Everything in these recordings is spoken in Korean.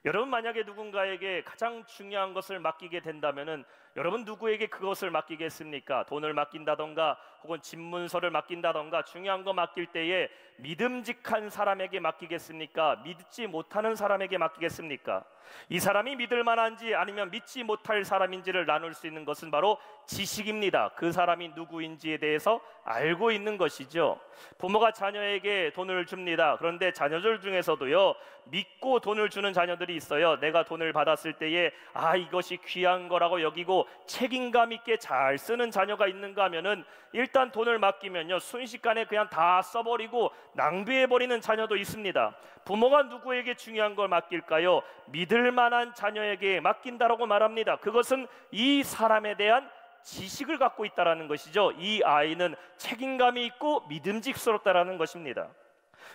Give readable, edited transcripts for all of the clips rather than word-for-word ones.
여러분 만약에 누군가에게 가장 중요한 것을 맡기게 된다면은 여러분 누구에게 그것을 맡기겠습니까? 돈을 맡긴다던가 혹은 집문서를 맡긴다던가 중요한 거 맡길 때에 믿음직한 사람에게 맡기겠습니까? 믿지 못하는 사람에게 맡기겠습니까? 이 사람이 믿을 만한지 아니면 믿지 못할 사람인지를 나눌 수 있는 것은 바로 지식입니다. 그 사람이 누구인지에 대해서 알고 있는 것이죠. 부모가 자녀에게 돈을 줍니다. 그런데 자녀들 중에서도요, 믿고 돈을 주는 자녀들이 있어요. 내가 돈을 받았을 때에 이것이 귀한 거라고 여기고 책임감 있게 잘 쓰는 자녀가 있는가 하면은 일단 돈을 맡기면요, 순식간에 그냥 다 써버리고 낭비해버리는 자녀도 있습니다. 부모가 누구에게 중요한 걸 맡길까요? 믿을 만한 자녀에게 맡긴다라고 말합니다. 그것은 이 사람에 대한 지식을 갖고 있다라는 것이죠. 이 아이는 책임감이 있고 믿음직스럽다라는 것입니다.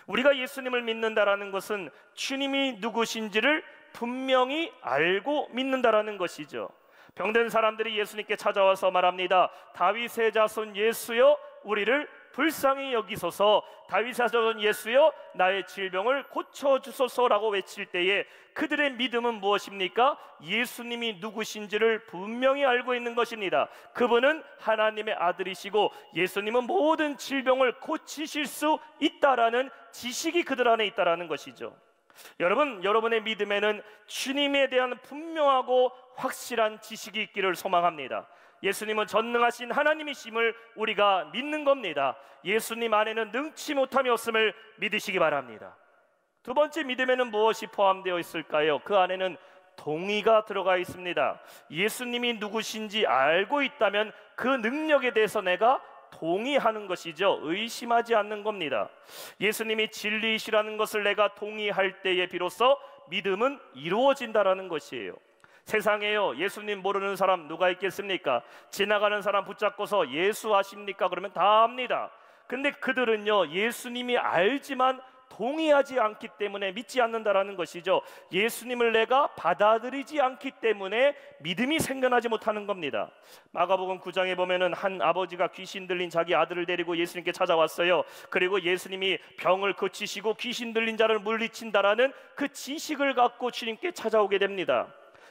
우리가 예수님을 믿는다라는 것은 주님이 누구신지를 분명히 알고 믿는다라는 것이죠. 병든 사람들이 예수님께 찾아와서 말합니다. 다윗의 자손 예수여, 우리를 불쌍히 여기소서. 다윗의 자손 예수여, 나의 질병을 고쳐주소서라고 외칠 때에 그들의 믿음은 무엇입니까? 예수님이 누구신지를 분명히 알고 있는 것입니다. 그분은 하나님의 아들이시고 예수님은 모든 질병을 고치실 수 있다라는 지식이 그들 안에 있다라는 것이죠. 여러분, 여러분의 믿음에는 주님에 대한 분명하고 확실한 지식이 있기를 소망합니다. 예수님은 전능하신 하나님이심을 우리가 믿는 겁니다. 예수님 안에는 능치 못함이 없음을 믿으시기 바랍니다. 두 번째, 믿음에는 무엇이 포함되어 있을까요? 그 안에는 동의가 들어가 있습니다. 예수님이 누구신지 알고 있다면 그 능력에 대해서 내가 동의하는 것이죠. 의심하지 않는 겁니다. 예수님이 진리이시라는 것을 내가 동의할 때에 비로소 믿음은 이루어진다라는 것이에요. 세상에요, 예수님 모르는 사람 누가 있겠습니까? 지나가는 사람 붙잡고서 예수 아십니까? 그러면 다 압니다. 근데 그들은요, 예수님이 알지만 동의하지 않기 때문에 믿지 않는다라는 것이죠. 예수님을 내가 받아들이지 않기 때문에 믿음이 생겨나지 못하는 겁니다. 마가복음 9장에 보면은 한 아버지가 귀신 들린 자기 아들을 데리고 예수님께 찾아왔어요. 그리고 예수님이 병을 고치시고 귀신 들린 자를 물리친다라는 그 지식을 갖고 주님께 찾아오게 됩니다.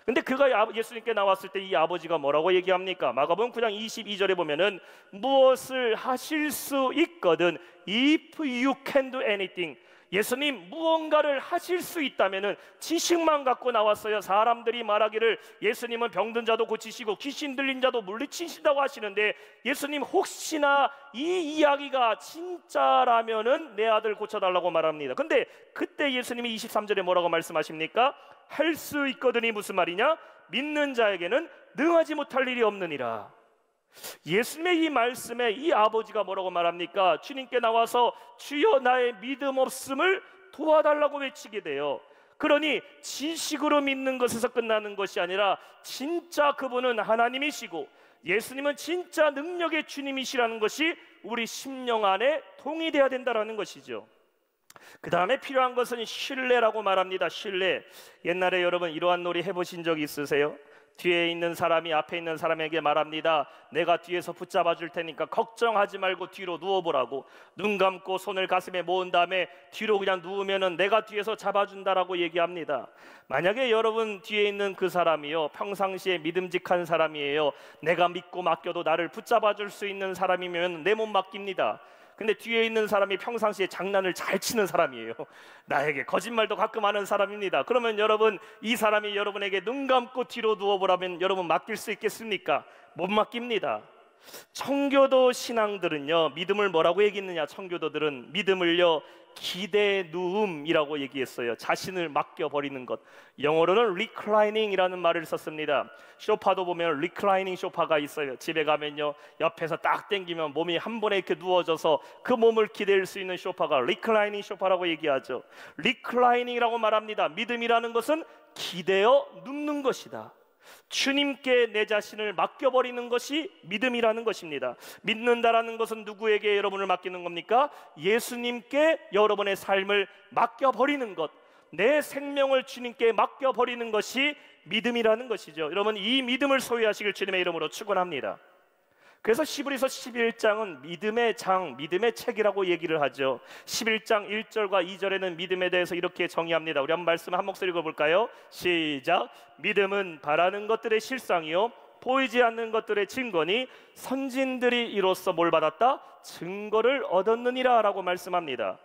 근데 그가 예수님께 나왔을 때 이 아버지가 뭐라고 얘기합니까? 마가복음 9장 22절에 보면은 무엇을 하실 수 있거든, if you can do anything. 예수님 무언가를 하실 수 있다면은 지식만 갖고 나왔어요. 사람들이 말하기를 예수님은 병든 자도 고치시고 귀신 들린 자도 물리치신다고 하시는데 예수님 혹시나 이 이야기가 진짜라면은 내 아들 고쳐달라고 말합니다. 근데 그때 예수님이 23절에 뭐라고 말씀하십니까? 할 수 있거든이 무슨 말이냐? 믿는 자에게는 능하지 못할 일이 없느니라. 예수님의 이 말씀에 이 아버지가 뭐라고 말합니까? 주님께 나와서 주여 나의 믿음 없음을 도와달라고 외치게 돼요. 그러니 지식으로 믿는 것에서 끝나는 것이 아니라 진짜 그분은 하나님이시고 예수님은 진짜 능력의 주님이시라는 것이 우리 심령 안에 동의되어야 된다는 것이죠. 그 다음에 필요한 것은 신뢰라고 말합니다. 신뢰. 옛날에 여러분 이러한 놀이 해보신 적 있으세요? 뒤에 있는 사람이 앞에 있는 사람에게 말합니다. 내가 뒤에서 붙잡아 줄 테니까 걱정하지 말고 뒤로 누워보라고. 눈 감고 손을 가슴에 모은 다음에 뒤로 그냥 누우면은 내가 뒤에서 잡아준다라고 얘기합니다. 만약에 여러분 뒤에 있는 그 사람이요, 평상시에 믿음직한 사람이에요. 내가 믿고 맡겨도 나를 붙잡아 줄 수 있는 사람이면 내 몸 맡깁니다. 근데 뒤에 있는 사람이 평상시에 장난을 잘 치는 사람이에요. 나에게 거짓말도 가끔 하는 사람입니다. 그러면 여러분, 이 사람이 여러분에게 눈 감고 뒤로 누워보라면 여러분 맡길 수 있겠습니까? 못 맡깁니다. 청교도 신앙들은요, 믿음을 뭐라고 얘기했느냐? 청교도들은 믿음을요, 기대 누움이라고 얘기했어요. 자신을 맡겨버리는 것. 영어로는 reclining이라는 말을 썼습니다. 소파도 보면 reclining 소파가 있어요. 집에 가면요, 옆에서 딱 당기면 몸이 한 번에 이렇게 누워져서 그 몸을 기댈 수 있는 소파가 reclining 소파라고 얘기하죠. reclining이라고 말합니다. 믿음이라는 것은 기대어 눕는 것이다. 주님께 내 자신을 맡겨버리는 것이 믿음이라는 것입니다. 믿는다라는 것은 누구에게 여러분을 맡기는 겁니까? 예수님께 여러분의 삶을 맡겨버리는 것, 내 생명을 주님께 맡겨버리는 것이 믿음이라는 것이죠. 여러분, 이 믿음을 소유하시길 주님의 이름으로 축원합니다. 그래서 히브리서 11장은 믿음의 장, 믿음의 책이라고 얘기를 하죠. 11장 1절과 2절에는 믿음에 대해서 이렇게 정의합니다. 우리 한번 말씀 한 목소리 읽어볼까요? 시작. 믿음은 바라는 것들의 실상이요 보이지 않는 것들의 증거니 선진들이 이로써 뭘 받았다? 증거를 얻었느니라 라고 말씀합니다.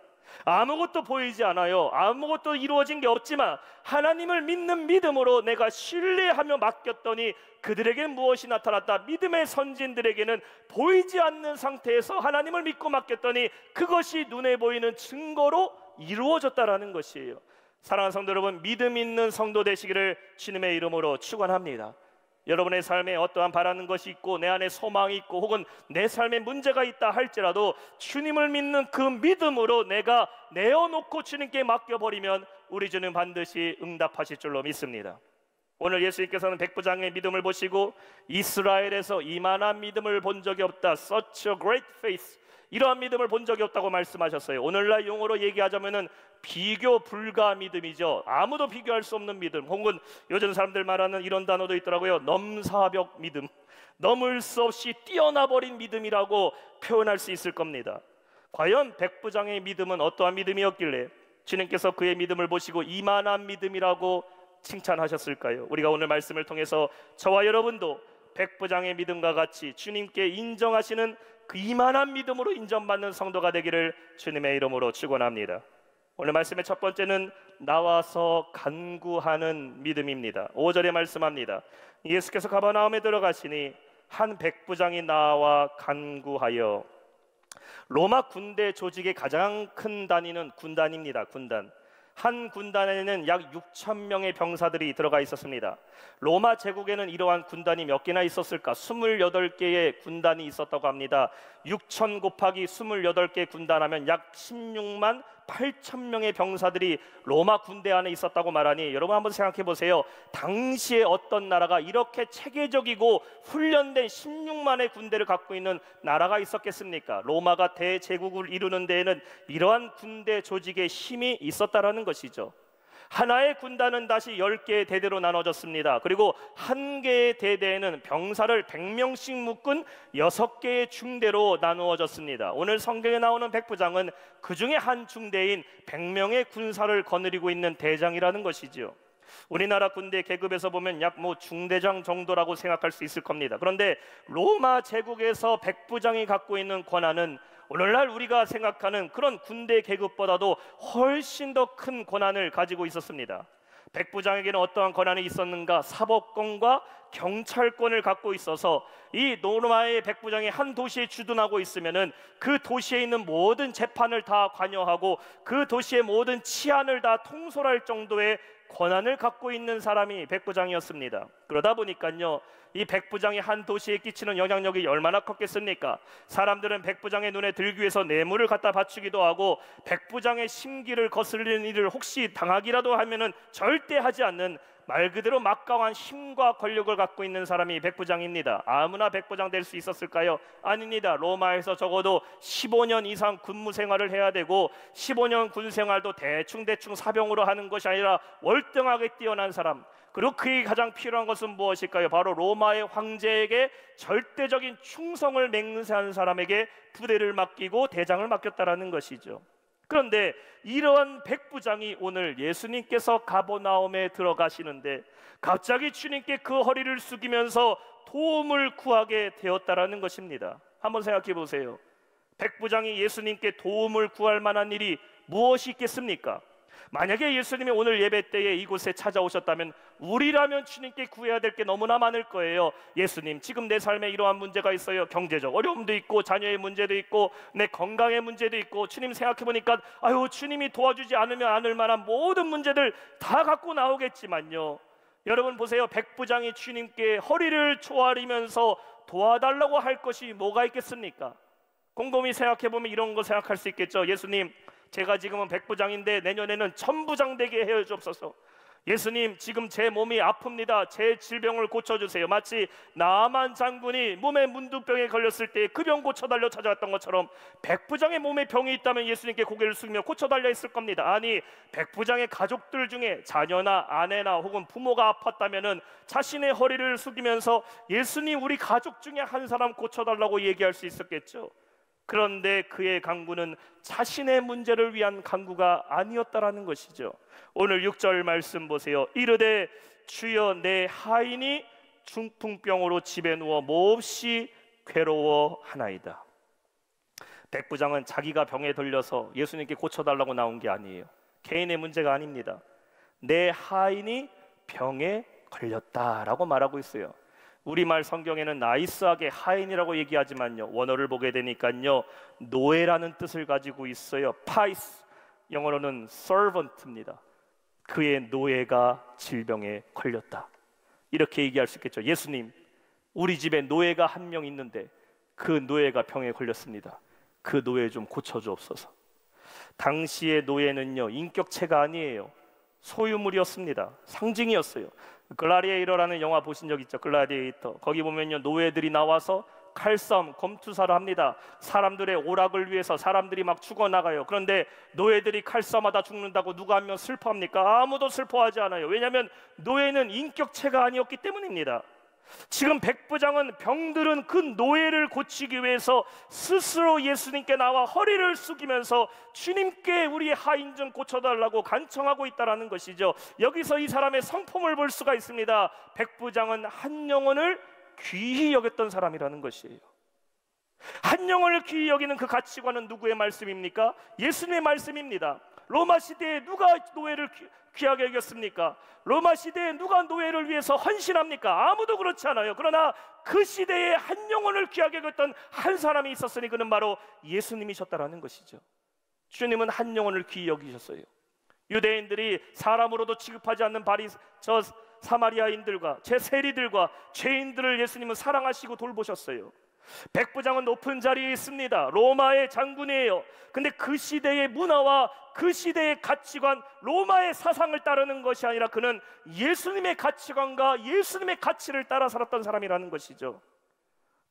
아무것도 보이지 않아요. 아무것도 이루어진 게 없지만 하나님을 믿는 믿음으로 내가 신뢰하며 맡겼더니 그들에게 무엇이 나타났다? 믿음의 선진들에게는 보이지 않는 상태에서 하나님을 믿고 맡겼더니 그것이 눈에 보이는 증거로 이루어졌다라는 것이에요. 사랑하는 성도 여러분, 믿음 있는 성도 되시기를 주님의 이름으로 축원합니다. 여러분의 삶에 어떠한 바라는 것이 있고 내 안에 소망이 있고 혹은 내 삶에 문제가 있다 할지라도 주님을 믿는 그 믿음으로 내가 내어놓고 주님께 맡겨버리면 우리 주는 반드시 응답하실 줄로 믿습니다. 오늘 예수님께서는 백부장의 믿음을 보시고 이스라엘에서 이만한 믿음을 본 적이 없다, such a great faith, 이러한 믿음을 본 적이 없다고 말씀하셨어요. 오늘날 용어로 얘기하자면은 비교 불가 믿음이죠. 아무도 비교할 수 없는 믿음, 혹은 요즘 사람들 말하는 이런 단어도 있더라고요. 넘사벽 믿음, 넘을 수 없이 뛰어나 버린 믿음이라고 표현할 수 있을 겁니다. 과연 백부장의 믿음은 어떠한 믿음이었길래 주님께서 그의 믿음을 보시고 이만한 믿음이라고 칭찬하셨을까요? 우리가 오늘 말씀을 통해서 저와 여러분도 백부장의 믿음과 같이 주님께 인정하시는 그 이만한 믿음으로 인정받는 성도가 되기를 주님의 이름으로 축원합니다. 오늘 말씀의 첫 번째는 나와서 간구하는 믿음입니다. 5절에 말씀합니다. 예수께서 가버나움에 들어가시니 한 백부장이 나와 간구하여. 로마 군대 조직의 가장 큰 단위는 군단입니다. 군단. 한 군단에는 약 6,000명의 병사들이 들어가 있었습니다. 로마 제국에는 이러한 군단이 몇 개나 있었을까? 28개의 군단이 있었다고 합니다. 6,000 곱하기 28개 군단하면 약 16만 8,000명의 병사들이 로마 군대 안에 있었다고 말하니 여러분 한번 생각해 보세요. 당시에 어떤 나라가 이렇게 체계적이고 훈련된 16만의 군대를 갖고 있는 나라가 있었겠습니까? 로마가 대제국을 이루는 데에는 이러한 군대 조직의 힘이 있었다라는 것이죠. 하나의 군단은 다시 10개의 대대로 나눠졌습니다. 그리고 한 개의 대대에는 병사를 100명씩 묶은 6개의 중대로 나누어졌습니다. 오늘 성경에 나오는 백부장은 그 중에 한 중대인 100명의 군사를 거느리고 있는 대장이라는 것이죠. 우리나라 군대 계급에서 보면 약 중대장 정도라고 생각할 수 있을 겁니다. 그런데 로마 제국에서 백부장이 갖고 있는 권한은 오늘날 우리가 생각하는 그런 군대 계급보다도 훨씬 더 큰 권한을 가지고 있었습니다. 백부장에게는 어떠한 권한이 있었는가? 사법권과 경찰권을 갖고 있어서 이 로마의 백부장이 한 도시에 주둔하고 있으면은 그 도시에 있는 모든 재판을 다 관여하고 그 도시의 모든 치안을 다 통솔할 정도의 권한을 갖고 있는 사람이 백부장이었습니다. 그러다 보니까요, 이 백부장이 한 도시에 끼치는 영향력이 얼마나 컸겠습니까? 사람들은 백부장의 눈에 들기 위해서 뇌물을 갖다 바치기도 하고 백부장의 심기를 거슬리는 일을 혹시 당하기라도 하면은 절대 하지 않는 말 그대로 막강한 힘과 권력을 갖고 있는 사람이 백부장입니다. 아무나 백부장 될 수 있었을까요? 아닙니다. 로마에서 적어도 15년 이상 군무 생활을 해야 되고 15년 군 생활도 대충 사병으로 하는 것이 아니라 월등하게 뛰어난 사람, 그리고 그에 가장 필요한 것은 무엇일까요? 바로 로마의 황제에게 절대적인 충성을 맹세한 사람에게 부대를 맡기고 대장을 맡겼다라는 것이죠. 그런데 이러한 백부장이 오늘 예수님께서 가버나움에 들어가시는데 갑자기 주님께 그 허리를 숙이면서 도움을 구하게 되었다라는 것입니다. 한번 생각해 보세요. 백부장이 예수님께 도움을 구할 만한 일이 무엇이 있겠습니까? 만약에 예수님이 오늘 예배 때에 이곳에 찾아오셨다면 우리라면 주님께 구해야 될 게 너무나 많을 거예요. 예수님, 지금 내 삶에 이러한 문제가 있어요. 경제적 어려움도 있고 자녀의 문제도 있고 내 건강의 문제도 있고, 주님 생각해보니까 주님이 도와주지 않으면 않을 만한 모든 문제들 다 갖고 나오겠지만요, 여러분 보세요. 백부장이 주님께 허리를 조아리면서 도와달라고 할 것이 뭐가 있겠습니까? 곰곰이 생각해보면 이런 거 생각할 수 있겠죠. 예수님, 제가 지금은 백부장인데 내년에는 천부장 되게 해 주옵소서. 예수님, 지금 제 몸이 아픕니다. 제 질병을 고쳐주세요. 마치 나아만 장군이 몸에 문둥병에 걸렸을 때 그 병 고쳐달려 찾아왔던 것처럼 백부장의 몸에 병이 있다면 예수님께 고개를 숙이며 고쳐달려 했을 겁니다. 아니, 백부장의 가족들 중에 자녀나 아내나 혹은 부모가 아팠다면 자신의 허리를 숙이면서 예수님, 우리 가족 중에 한 사람 고쳐달라고 얘기할 수 있었겠죠. 그런데 그의 간구는 자신의 문제를 위한 간구가 아니었다라는 것이죠. 오늘 6절 말씀 보세요. 이르되 주여, 내 하인이 중풍병으로 집에 누워 몹시 괴로워하나이다. 백부장은 자기가 병에 들려서 예수님께 고쳐달라고 나온 게 아니에요. 개인의 문제가 아닙니다. 내 하인이 병에 걸렸다라고 말하고 있어요. 우리말 성경에는 나이스하게 하인이라고 얘기하지만요, 원어를 보게 되니까요, 노예라는 뜻을 가지고 있어요. 파이스, 영어로는 servant입니다. 그의 노예가 질병에 걸렸다, 이렇게 얘기할 수 있겠죠. 예수님, 우리 집에 노예가 한 명 있는데 그 노예가 병에 걸렸습니다. 그 노예 좀 고쳐주옵소서. 당시의 노예는요, 인격체가 아니에요. 소유물이었습니다. 상징이었어요. 글라디에이터라는 영화 보신 적 있죠? 글라디에이터. 거기 보면요, 노예들이 나와서 칼싸움, 검투사를 합니다. 사람들의 오락을 위해서 사람들이 막 죽어나가요. 그런데 노예들이 칼싸움하다 죽는다고 누가 한 명 슬퍼합니까? 아무도 슬퍼하지 않아요. 왜냐하면 노예는 인격체가 아니었기 때문입니다. 지금 백부장은 병들은 그 노예를 고치기 위해서 스스로 예수님께 나와 허리를 숙이면서 주님께 우리 하인 좀 고쳐달라고 간청하고 있다는 것이죠. 여기서 이 사람의 성품을 볼 수가 있습니다. 백부장은 한 영혼을 귀히 여겼던 사람이라는 것이에요. 한 영혼을 귀히 여기는 그 가치관은 누구의 말씀입니까? 예수님의 말씀입니다. 로마 시대에 누가 노예를 귀하게 여겼습니까? 로마 시대에 누가 노예를 위해서 헌신합니까? 아무도 그렇지 않아요. 그러나 그 시대에 한 영혼을 귀하게 여겼던 한 사람이 있었으니 그는 바로 예수님이셨다라는 것이죠. 주님은 한 영혼을 귀히 여기셨어요. 유대인들이 사람으로도 취급하지 않는 저 사마리아인들과 제 세리들과 죄인들을 예수님은 사랑하시고 돌보셨어요. 백부장은 높은 자리에 있습니다. 로마의 장군이에요. 근데 그 시대의 문화와 그 시대의 가치관, 로마의 사상을 따르는 것이 아니라 그는 예수님의 가치관과 예수님의 가치를 따라 살았던 사람이라는 것이죠.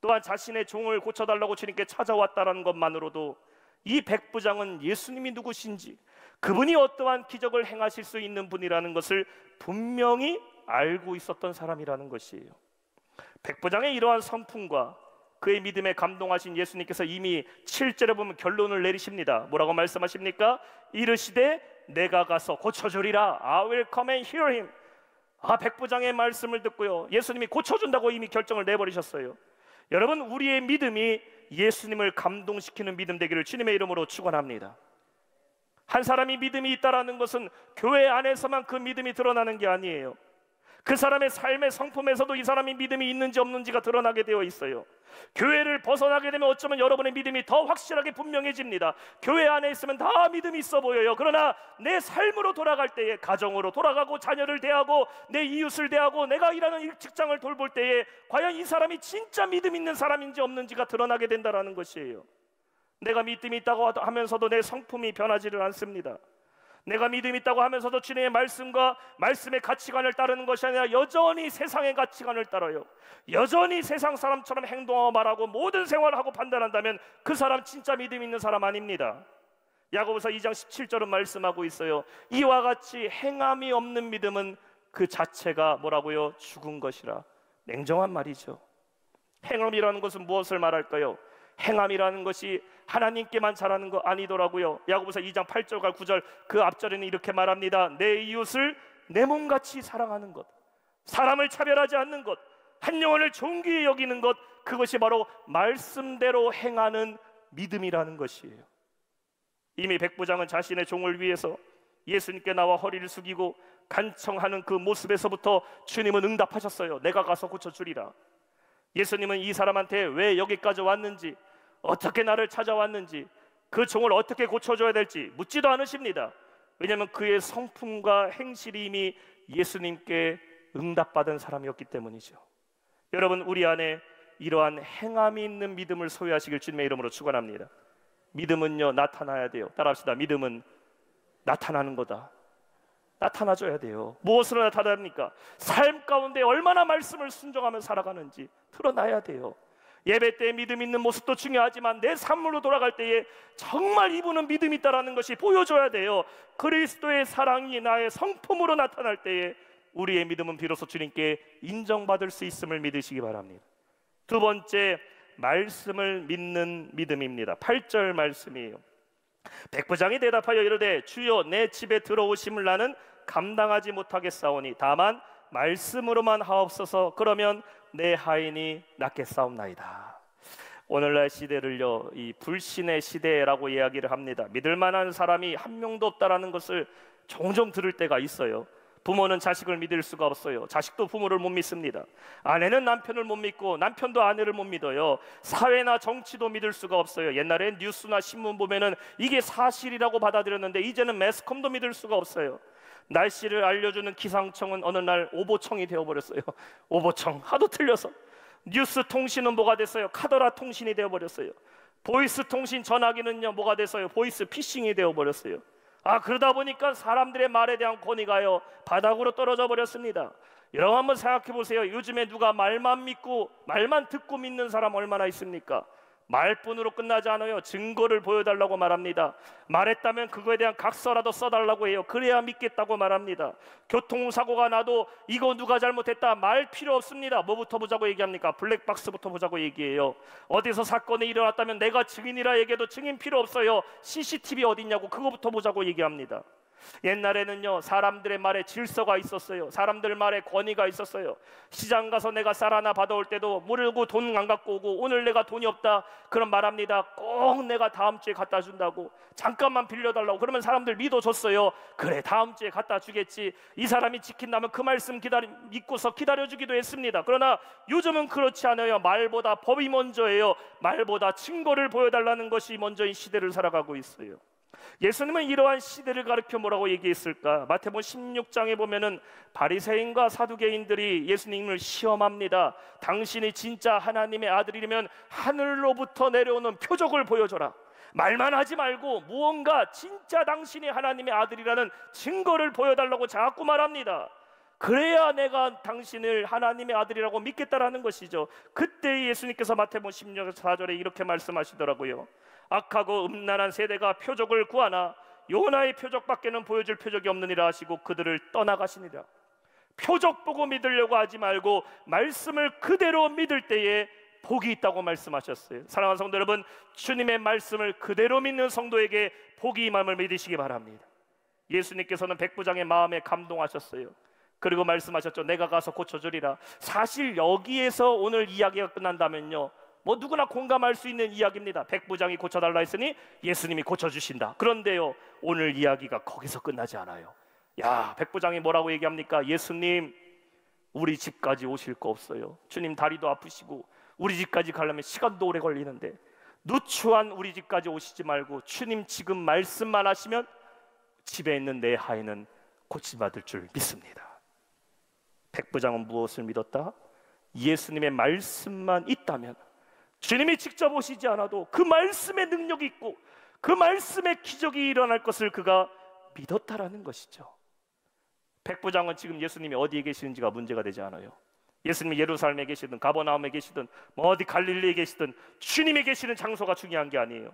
또한 자신의 종을 고쳐달라고 주님께 찾아왔다는 것만으로도 이 백부장은 예수님이 누구신지, 그분이 어떠한 기적을 행하실 수 있는 분이라는 것을 분명히 알고 있었던 사람이라는 것이에요. 백부장의 이러한 성품과 그의 믿음에 감동하신 예수님께서 이미 7절에 보면 결론을 내리십니다. 뭐라고 말씀하십니까? 이르시되 내가 가서 고쳐주리라. I will come and heal him. 백부장의 말씀을 듣고요, 예수님이 고쳐준다고 이미 결정을 내버리셨어요. 여러분, 우리의 믿음이 예수님을 감동시키는 믿음 되기를 주님의 이름으로 축원합니다. 한 사람이 믿음이 있다라는 것은 교회 안에서만 그 믿음이 드러나는 게 아니에요. 그 사람의 삶의 성품에서도 이 사람이 믿음이 있는지 없는지가 드러나게 되어 있어요. 교회를 벗어나게 되면 어쩌면 여러분의 믿음이 더 확실하게 분명해집니다. 교회 안에 있으면 다 믿음이 있어 보여요. 그러나 내 삶으로 돌아갈 때에, 가정으로 돌아가고 자녀를 대하고 내 이웃을 대하고 내가 일하는 직장을 돌볼 때에 과연 이 사람이 진짜 믿음 있는 사람인지 없는지가 드러나게 된다는 것이에요. 내가 믿음이 있다고 하면서도 내 성품이 변하지를 않습니다. 내가 믿음이 있다고 하면서도 주님의 말씀과 말씀의 가치관을 따르는 것이 아니라 여전히 세상의 가치관을 따라요. 여전히 세상 사람처럼 행동하고 말하고 모든 생활을 하고 판단한다면 그 사람 진짜 믿음 있는 사람 아닙니다. 야고보서 2장 17절은 말씀하고 있어요. 이와 같이 행함이 없는 믿음은 그 자체가 뭐라고요? 죽은 것이라. 냉정한 말이죠. 행함이라는 것은 무엇을 말할까요? 행함이라는 것이 하나님께만 잘하는 거 아니더라고요. 야고보서 2장 8절과 9절 그 앞절에는 이렇게 말합니다. 내 이웃을 내 몸같이 사랑하는 것, 사람을 차별하지 않는 것, 한 영혼을 존귀히 여기는 것, 그것이 바로 말씀대로 행하는 믿음이라는 것이에요. 이미 백부장은 자신의 종을 위해서 예수님께 나와 허리를 숙이고 간청하는 그 모습에서부터 주님은 응답하셨어요. 내가 가서 고쳐주리라. 예수님은 이 사람한테 왜 여기까지 왔는지, 어떻게 나를 찾아왔는지, 그 종을 어떻게 고쳐줘야 될지 묻지도 않으십니다. 왜냐하면 그의 성품과 행실이 이미 예수님께 응답받은 사람이었기 때문이죠. 여러분, 우리 안에 이러한 행함이 있는 믿음을 소유하시길 주님의 이름으로 축원합니다. 믿음은요, 나타나야 돼요. 따라합시다. 믿음은 나타나는 거다. 나타나줘야 돼요. 무엇으로 나타납니까? 삶 가운데 얼마나 말씀을 순종하며 살아가는지 드러나야 돼요. 예배 때 믿음 있는 모습도 중요하지만 내 삶으로 돌아갈 때에 정말 이분은 믿음이 있다라는 것이 보여줘야 돼요. 그리스도의 사랑이 나의 성품으로 나타날 때에 우리의 믿음은 비로소 주님께 인정받을 수 있음을 믿으시기 바랍니다. 두 번째, 말씀을 믿는 믿음입니다. 8절 말씀이에요. 백부장이 대답하여 이르되 주여 내 집에 들어오심을 나는 감당하지 못하겠사오니 다만 말씀으로만 하옵소서. 그러면 내 하인이 낫겠사옵나이다. 오늘날 시대를요, 이 불신의 시대라고 이야기를 합니다. 믿을 만한 사람이 한 명도 없다라는 것을 종종 들을 때가 있어요. 부모는 자식을 믿을 수가 없어요. 자식도 부모를 못 믿습니다. 아내는 남편을 못 믿고 남편도 아내를 못 믿어요. 사회나 정치도 믿을 수가 없어요. 옛날엔 뉴스나 신문 보면은 이게 사실이라고 받아들였는데 이제는 매스컴도 믿을 수가 없어요. 날씨를 알려주는 기상청은 어느 날 오보청이 되어버렸어요. 오보청 하도 틀려서. 뉴스 통신은 뭐가 됐어요? 카더라 통신이 되어버렸어요. 보이스 통신 전화기는요 뭐가 됐어요? 보이스 피싱이 되어버렸어요. 그러다 보니까 사람들의 말에 대한 권위가요 바닥으로 떨어져 버렸습니다. 여러분 한번 생각해 보세요. 요즘에 누가 말만 믿고 말만 듣고 믿는 사람 얼마나 있습니까? 말뿐으로 끝나지 않아요. 증거를 보여달라고 말합니다. 말했다면 그거에 대한 각서라도 써달라고 해요. 그래야 믿겠다고 말합니다. 교통사고가 나도 이거 누가 잘못했다 말 필요 없습니다. 뭐부터 보자고 얘기합니까? 블랙박스부터 보자고 얘기해요. 어디서 사건이 일어났다면 내가 증인이라 얘기해도 증인 필요 없어요. CCTV 어딨냐고 그거부터 보자고 얘기합니다. 옛날에는요 사람들의 말에 질서가 있었어요. 사람들 말에 권위가 있었어요. 시장 가서 내가 쌀 하나 받아올 때도 모르고 돈 안 갖고 오고 오늘 내가 돈이 없다 그럼 말합니다. 꼭 내가 다음 주에 갖다 준다고. 잠깐만 빌려달라고. 그러면 사람들 믿어줬어요. 그래 다음 주에 갖다 주겠지. 이 사람이 지킨다면 그 말씀 믿고서 기다려주기도 했습니다. 그러나 요즘은 그렇지 않아요. 말보다 법이 먼저예요. 말보다 증거를 보여달라는 것이 먼저인 시대를 살아가고 있어요. 예수님은 이러한 시대를 가르쳐 뭐라고 얘기했을까? 마태복음 16장에 보면은 바리새인과 사두개인들이 예수님을 시험합니다. 당신이 진짜 하나님의 아들이면 하늘로부터 내려오는 표적을 보여줘라. 말만 하지 말고 무언가 진짜 당신이 하나님의 아들이라는 증거를 보여달라고 자꾸 말합니다. 그래야 내가 당신을 하나님의 아들이라고 믿겠다라는 것이죠. 그때 예수님께서 마태복음 16장 4절에 이렇게 말씀하시더라고요. 악하고 음란한 세대가 표적을 구하나 요나의 표적밖에는 보여줄 표적이 없느니라 하시고 그들을 떠나가시니라. 표적 보고 믿으려고 하지 말고 말씀을 그대로 믿을 때에 복이 있다고 말씀하셨어요. 사랑하는 성도 여러분, 주님의 말씀을 그대로 믿는 성도에게 복이 임함을 믿으시기 바랍니다. 예수님께서는 백부장의 마음에 감동하셨어요. 그리고 말씀하셨죠. 내가 가서 고쳐주리라. 사실 여기에서 오늘 이야기가 끝난다면요 뭐 누구나 공감할 수 있는 이야기입니다. 백부장이 고쳐달라 했으니 예수님이 고쳐주신다. 그런데요 오늘 이야기가 거기서 끝나지 않아요. 백부장이 뭐라고 얘기합니까? 예수님 우리 집까지 오실 거 없어요. 주님 다리도 아프시고 우리 집까지 가려면 시간도 오래 걸리는데 누추한 우리 집까지 오시지 말고 주님 지금 말씀만 하시면 집에 있는 내 하인은 고침받을 줄 믿습니다. 백부장은 무엇을 믿었다? 예수님의 말씀만 있다면 주님이 직접 오시지 않아도 그 말씀의 능력이 있고 그 말씀의 기적이 일어날 것을 그가 믿었다라는 것이죠. 백부장은 지금 예수님이 어디에 계시는지가 문제가 되지 않아요. 예수님이 예루살렘에 계시든 가버나움에 계시든 뭐 어디 갈릴리에 계시든 주님이 계시는 장소가 중요한 게 아니에요.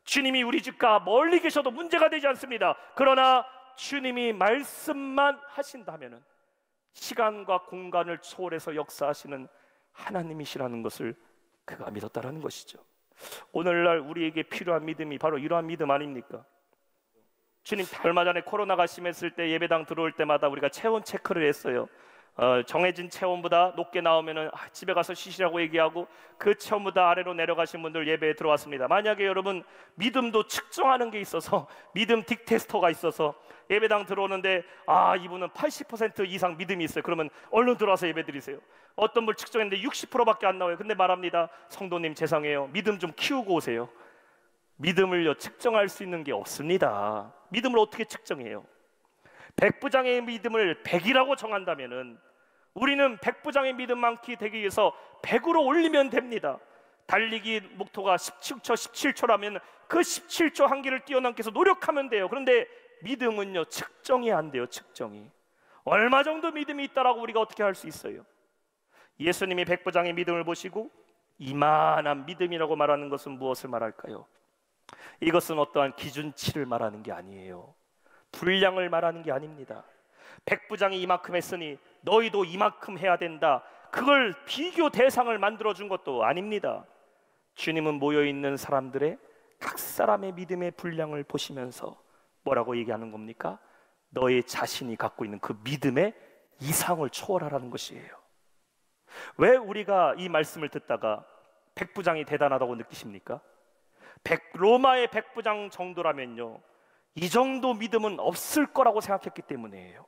주님이 우리 집과 멀리 계셔도 문제가 되지 않습니다. 그러나 주님이 말씀만 하신다면은 시간과 공간을 초월해서 역사하시는 하나님이시라는 것을 그가 믿었다라는 것이죠. 오늘날 우리에게 필요한 믿음이 바로 이러한 믿음 아닙니까? 주님 얼마 전에 코로나가 심했을 때 예배당 들어올 때마다 우리가 체온 체크를 했어요. 정해진 체온보다 높게 나오면은 집에 가서 쉬시라고 얘기하고 그 체온보다 아래로 내려가신 분들 예배에 들어왔습니다. 만약에 여러분 믿음도 측정하는 게 있어서 믿음 딕테스터가 있어서 예배당 들어오는데 이분은 80% 이상 믿음이 있어요. 그러면 얼른 들어와서 예배 드리세요. 어떤 분 측정했는데 60%밖에 안 나와요. 근데 말합니다. 성도님 죄송해요. 믿음 좀 키우고 오세요. 믿음을요 측정할 수 있는 게 없습니다. 믿음을 어떻게 측정해요? 백부장의 믿음을 100이라고 정한다면은 우리는 백부장의 믿음만키 되기 위해서 100으로 올리면 됩니다. 달리기 목표가 17초, 17초라면 그 17초 한계를 뛰어넘기 위해서 노력하면 돼요. 그런데 믿음은요 측정이 안 돼요. 측정이. 얼마 정도 믿음이 있다라고 우리가 어떻게 할 수 있어요? 예수님이 백부장의 믿음을 보시고 이만한 믿음이라고 말하는 것은 무엇을 말할까요? 이것은 어떠한 기준치를 말하는 게 아니에요. 분량을 말하는 게 아닙니다. 백부장이 이만큼 했으니 너희도 이만큼 해야 된다, 그걸 비교 대상을 만들어준 것도 아닙니다. 주님은 모여있는 사람들의 각 사람의 믿음의 분량을 보시면서 뭐라고 얘기하는 겁니까? 너의 자신이 갖고 있는 그 믿음의 이상을 초월하라는 것이에요. 왜 우리가 이 말씀을 듣다가 백부장이 대단하다고 느끼십니까? 로마의 백부장 정도라면요 이 정도 믿음은 없을 거라고 생각했기 때문이에요.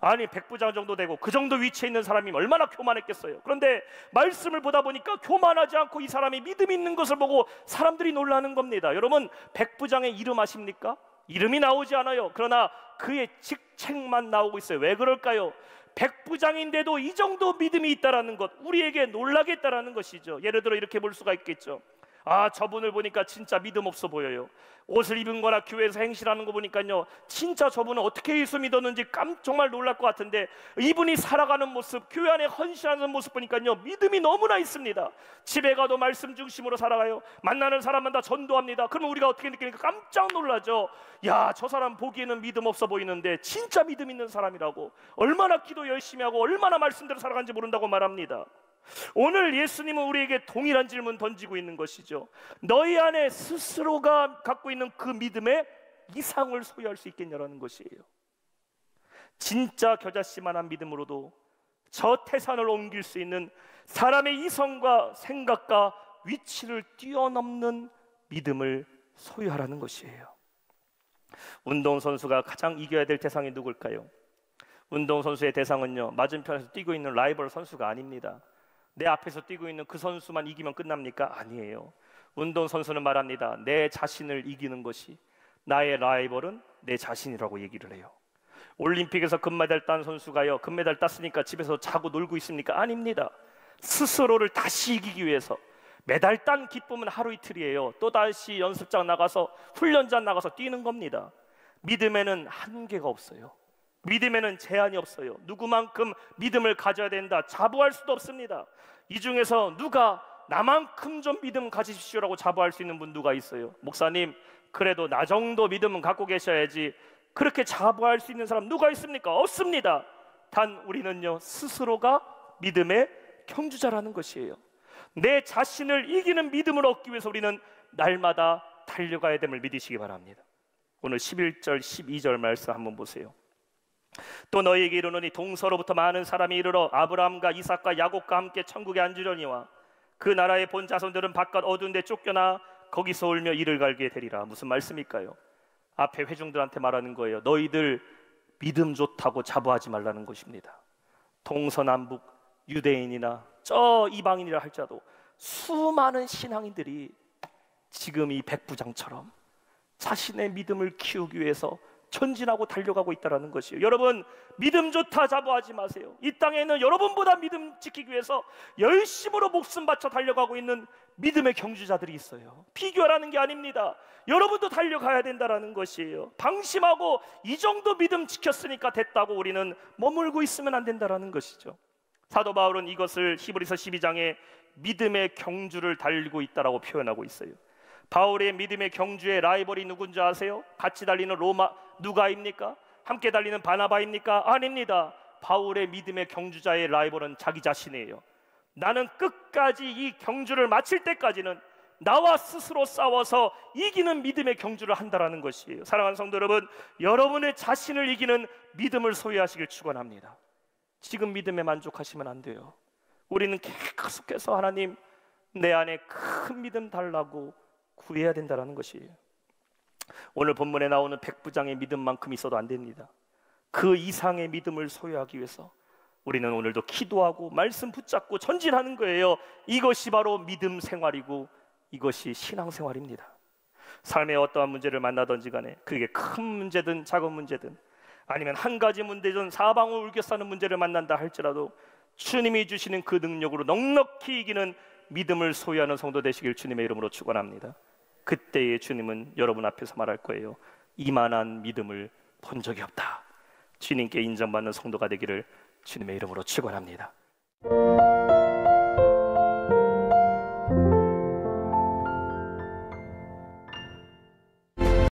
아니 백부장 정도 되고 그 정도 위치에 있는 사람이 얼마나 교만했겠어요. 그런데 말씀을 보다 보니까 교만하지 않고 이 사람이 믿음이 있는 것을 보고 사람들이 놀라는 겁니다. 여러분, 백부장의 이름 아십니까? 이름이 나오지 않아요. 그러나 그의 직책만 나오고 있어요. 왜 그럴까요? 백부장인데도 이 정도 믿음이 있다라는 것, 우리에게 놀라겠다라는 것이죠. 예를 들어 이렇게 볼 수가 있겠죠. 아, 저분을 보니까 진짜 믿음 없어 보여요. 옷을 입은 거나 교회에서 행실하는 거 보니까요 진짜 저분은 어떻게 예수 믿었는지 정말 놀랄 것 같은데, 이분이 살아가는 모습, 교회 안에 헌신하는 모습 보니까요 믿음이 너무나 있습니다. 집에 가도 말씀 중심으로 살아가요. 만나는 사람마다 전도합니다. 그러면 우리가 어떻게 느끼니까 깜짝 놀라죠. 야, 저 사람 보기에는 믿음 없어 보이는데 진짜 믿음 있는 사람이라고, 얼마나 기도 열심히 하고 얼마나 말씀대로 살아가는지 모른다고 말합니다. 오늘 예수님은 우리에게 동일한 질문 던지고 있는 것이죠. 너희 안에 스스로가 갖고 있는 그 믿음의 이상을 소유할 수 있겠냐라는 것이에요. 진짜 겨자씨만한 믿음으로도 저 태산을 옮길 수 있는 사람의 이성과 생각과 위치를 뛰어넘는 믿음을 소유하라는 것이에요. 운동선수가 가장 이겨야 될 대상이 누굴까요? 운동선수의 대상은요 맞은편에서 뛰고 있는 라이벌 선수가 아닙니다. 내 앞에서 뛰고 있는 그 선수만 이기면 끝납니까? 아니에요. 운동선수는 말합니다. 내 자신을 이기는 것이, 나의 라이벌은 내 자신이라고 얘기를 해요. 올림픽에서 금메달 딴 선수가요 금메달 땄으니까 집에서 자고 놀고 있습니까? 아닙니다. 스스로를 다시 이기기 위해서, 메달 딴 기쁨은 하루 이틀이에요. 또다시 연습장 나가서 훈련장 나가서 뛰는 겁니다. 믿음에는 한계가 없어요. 믿음에는 제한이 없어요. 누구만큼 믿음을 가져야 된다 자부할 수도 없습니다. 이 중에서 누가 나만큼 좀 믿음 가지십시오라고 자부할 수 있는 분 누가 있어요? 목사님, 그래도 나 정도 믿음은 갖고 계셔야지, 그렇게 자부할 수 있는 사람 누가 있습니까? 없습니다. 단 우리는요 스스로가 믿음의 경주자라는 것이에요. 내 자신을 이기는 믿음을 얻기 위해서 우리는 날마다 달려가야 됨을 믿으시기 바랍니다. 오늘 11절 12절 말씀 한번 보세요. 또 너희에게 이르노니 동서로부터 많은 사람이 이르러 아브라함과 이삭과 야곱과 함께 천국에 앉으려니와 그 나라의 본 자손들은 바깥 어두운 데 쫓겨나 거기서 울며 이를 갈게 되리라. 무슨 말씀일까요? 앞에 회중들한테 말하는 거예요. 너희들 믿음 좋다고 자부하지 말라는 것입니다. 동서남북 유대인이나 저 이방인이라 할지라도 수많은 신앙인들이 지금 이 백부장처럼 자신의 믿음을 키우기 위해서 전진하고 달려가고 있다는 것이에요. 여러분, 믿음 좋다 자부하지 마세요. 이 땅에는 여러분보다 믿음 지키기 위해서 열심으로 목숨 바쳐 달려가고 있는 믿음의 경주자들이 있어요. 비교하라는 게 아닙니다. 여러분도 달려가야 된다는 것이에요. 방심하고 이 정도 믿음 지켰으니까 됐다고 우리는 머물고 있으면 안 된다는 것이죠. 사도 바울은 이것을 히브리서 12장에 믿음의 경주를 달리고 있다라고 표현하고 있어요. 바울의 믿음의 경주의 라이벌이 누군지 아세요? 같이 달리는 로마 누가입니까? 함께 달리는 바나바입니까? 아닙니다. 바울의 믿음의 경주자의 라이벌은 자기 자신이에요. 나는 끝까지 이 경주를 마칠 때까지는 나와 스스로 싸워서 이기는 믿음의 경주를 한다라는 것이에요. 사랑하는 성도 여러분, 여러분의 자신을 이기는 믿음을 소유하시길 축원합니다. 지금 믿음에 만족하시면 안 돼요. 우리는 계속해서 하나님, 내 안에 큰 믿음 달라고 구해야 된다는 것이에요. 오늘 본문에 나오는 백부장의 믿음만큼 있어도 안 됩니다. 그 이상의 믿음을 소유하기 위해서 우리는 오늘도 기도하고 말씀 붙잡고 전진하는 거예요. 이것이 바로 믿음 생활이고 이것이 신앙생활입니다. 삶의 어떠한 문제를 만나든지 간에 그게 큰 문제든 작은 문제든 아니면 한 가지 문제든 사방을 울겨 싸는 문제를 만난다 할지라도 주님이 주시는 그 능력으로 넉넉히 이기는 믿음을 소유하는 성도 되시길 주님의 이름으로 축원합니다. 그때의 주님은 여러분 앞에서 말할 거예요. 이만한 믿음을 본 적이 없다. 주님께 인정받는 성도가 되기를 주님의 이름으로 축원합니다.